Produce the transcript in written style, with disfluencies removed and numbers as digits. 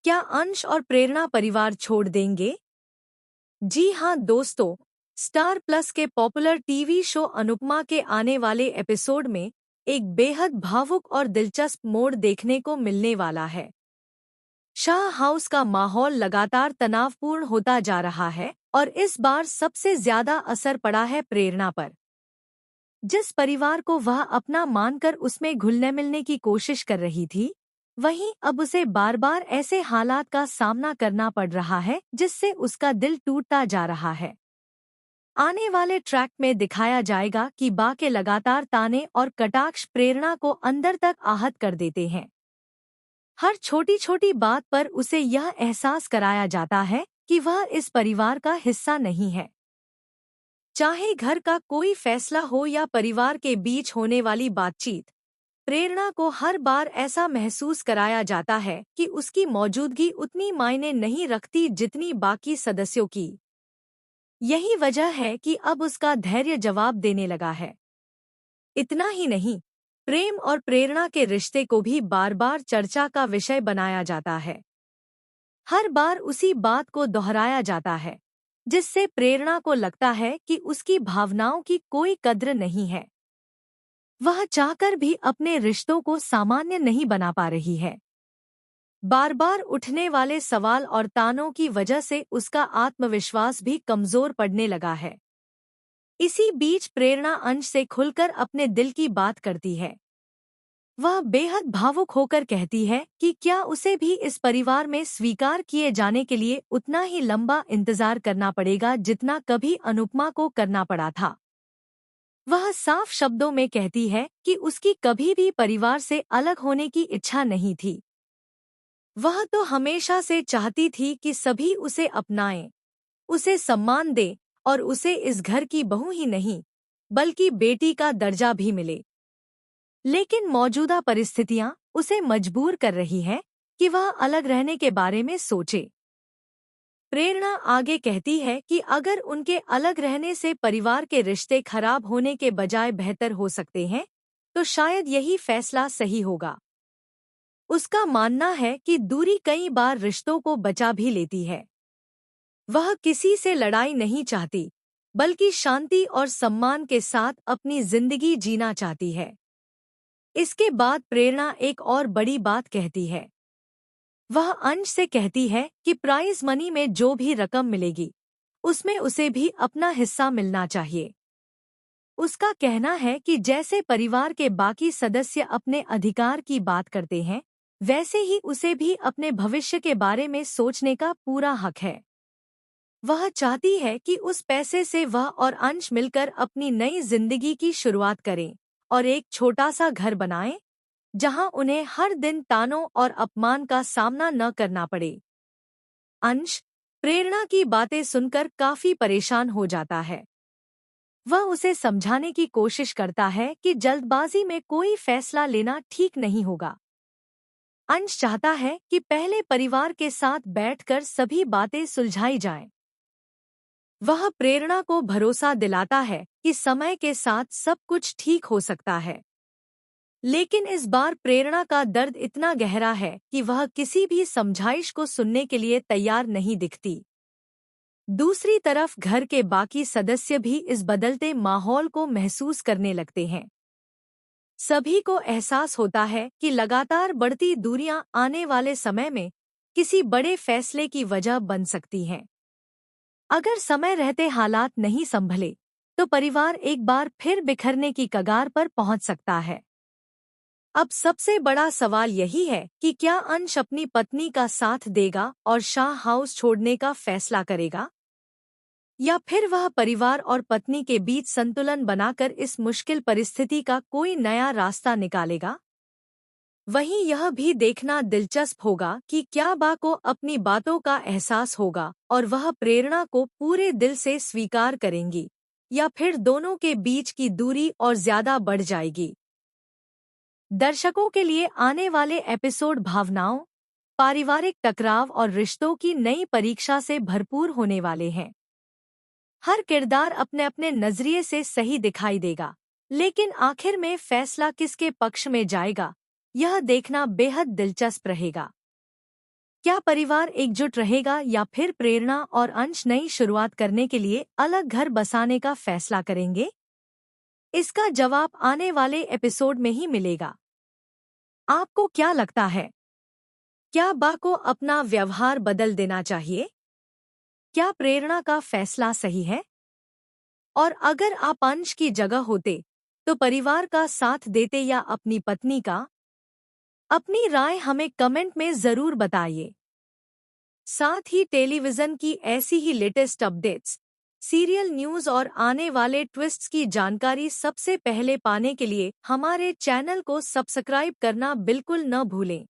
क्या अंश और प्रेरणा परिवार छोड़ देंगे? जी हाँ दोस्तों, स्टार प्लस के पॉपुलर टीवी शो अनुपमा के आने वाले एपिसोड में एक बेहद भावुक और दिलचस्प मोड़ देखने को मिलने वाला है। शाह हाउस का माहौल लगातार तनावपूर्ण होता जा रहा है और इस बार सबसे ज्यादा असर पड़ा है प्रेरणा पर। जिस परिवार को वह अपना मानकर उसमें घुलने मिलने की कोशिश कर रही थी, वहीं अब उसे बार बार ऐसे हालात का सामना करना पड़ रहा है जिससे उसका दिल टूटता जा रहा है। आने वाले ट्रैक में दिखाया जाएगा कि बा के लगातार ताने और कटाक्ष प्रेरणा को अंदर तक आहत कर देते हैं। हर छोटी छोटी बात पर उसे यह एहसास कराया जाता है कि वह इस परिवार का हिस्सा नहीं है। चाहे घर का कोई फैसला हो या परिवार के बीच होने वाली बातचीत, प्रेरणा को हर बार ऐसा महसूस कराया जाता है कि उसकी मौजूदगी उतनी मायने नहीं रखती जितनी बाकी सदस्यों की। यही वजह है कि अब उसका धैर्य जवाब देने लगा है। इतना ही नहीं, प्रेम और प्रेरणा के रिश्ते को भी बार बार चर्चा का विषय बनाया जाता है। हर बार उसी बात को दोहराया जाता है, जिससे प्रेरणा को लगता है कि उसकी भावनाओं की कोई कद्र नहीं है। वह चाहकर भी अपने रिश्तों को सामान्य नहीं बना पा रही है। बार बार उठने वाले सवाल और तानों की वजह से उसका आत्मविश्वास भी कमजोर पड़ने लगा है। इसी बीच प्रेरणा अंश से खुलकर अपने दिल की बात करती है। वह बेहद भावुक होकर कहती है कि क्या उसे भी इस परिवार में स्वीकार किए जाने के लिए उतना ही लंबा इंतजार करना पड़ेगा जितना कभी अनुपमा को करना पड़ा था। वह साफ शब्दों में कहती है कि उसकी कभी भी परिवार से अलग होने की इच्छा नहीं थी। वह तो हमेशा से चाहती थी कि सभी उसे अपनाएं, उसे सम्मान दें और उसे इस घर की बहू ही नहीं, बल्कि बेटी का दर्जा भी मिले। लेकिन मौजूदा परिस्थितियां उसे मजबूर कर रही हैं कि वह अलग रहने के बारे में सोचे। प्रेरणा आगे कहती है कि अगर उनके अलग रहने से परिवार के रिश्ते खराब होने के बजाय बेहतर हो सकते हैं, तो शायद यही फैसला सही होगा। उसका मानना है कि दूरी कई बार रिश्तों को बचा भी लेती है। वह किसी से लड़ाई नहीं चाहती, बल्कि शांति और सम्मान के साथ अपनी जिंदगी जीना चाहती है। इसके बाद प्रेरणा एक और बड़ी बात कहती है। वह अंश से कहती है कि प्राइज मनी में जो भी रकम मिलेगी, उसमें उसे भी अपना हिस्सा मिलना चाहिए। उसका कहना है कि जैसे परिवार के बाकी सदस्य अपने अधिकार की बात करते हैं, वैसे ही उसे भी अपने भविष्य के बारे में सोचने का पूरा हक है। वह चाहती है कि उस पैसे से वह और अंश मिलकर अपनी नई जिंदगी की शुरुआत करें और एक छोटा सा घर बनाएं, जहां उन्हें हर दिन तानों और अपमान का सामना न करना पड़े। अंश प्रेरणा की बातें सुनकर काफी परेशान हो जाता है। वह उसे समझाने की कोशिश करता है कि जल्दबाजी में कोई फैसला लेना ठीक नहीं होगा। अंश चाहता है कि पहले परिवार के साथ बैठकर सभी बातें सुलझाई जाएं। वह प्रेरणा को भरोसा दिलाता है कि समय के साथ सब कुछ ठीक हो सकता है। लेकिन इस बार प्रेरणा का दर्द इतना गहरा है कि वह किसी भी समझाइश को सुनने के लिए तैयार नहीं दिखती। दूसरी तरफ घर के बाकी सदस्य भी इस बदलते माहौल को महसूस करने लगते हैं। सभी को एहसास होता है कि लगातार बढ़ती दूरियां आने वाले समय में किसी बड़े फैसले की वजह बन सकती हैं। अगर समय रहते हालात नहीं संभले, तो परिवार एक बार फिर बिखरने की कगार पर पहुंच सकता है। अब सबसे बड़ा सवाल यही है कि क्या अंश अपनी पत्नी का साथ देगा और शाह हाउस छोड़ने का फैसला करेगा, या फिर वह परिवार और पत्नी के बीच संतुलन बनाकर इस मुश्किल परिस्थिति का कोई नया रास्ता निकालेगा। वहीं यह भी देखना दिलचस्प होगा कि क्या बा को अपनी बातों का एहसास होगा और वह प्रेरणा को पूरे दिल से स्वीकार करेंगी, या फिर दोनों के बीच की दूरी और ज्यादा बढ़ जाएगी। दर्शकों के लिए आने वाले एपिसोड भावनाओं, पारिवारिक टकराव और रिश्तों की नई परीक्षा से भरपूर होने वाले हैं। हर किरदार अपने अपने नजरिए से सही दिखाई देगा, लेकिन आखिर में फैसला किसके पक्ष में जाएगा, यह देखना बेहद दिलचस्प रहेगा। क्या परिवार एकजुट रहेगा या फिर प्रेरणा और अंश नई शुरुआत करने के लिए अलग घर बसाने का फैसला करेंगे? इसका जवाब आने वाले एपिसोड में ही मिलेगा। आपको क्या लगता है? क्या बा को अपना व्यवहार बदल देना चाहिए? क्या प्रेरणा का फैसला सही है? और अगर आप अंश की जगह होते तो परिवार का साथ देते या अपनी पत्नी का? अपनी राय हमें कमेंट में जरूर बताइए। साथ ही टेलीविजन की ऐसी ही लेटेस्ट अपडेट्स, सीरियल न्यूज़ और आने वाले ट्विस्ट्स की जानकारी सबसे पहले पाने के लिए हमारे चैनल को सब्सक्राइब करना बिल्कुल न भूलें।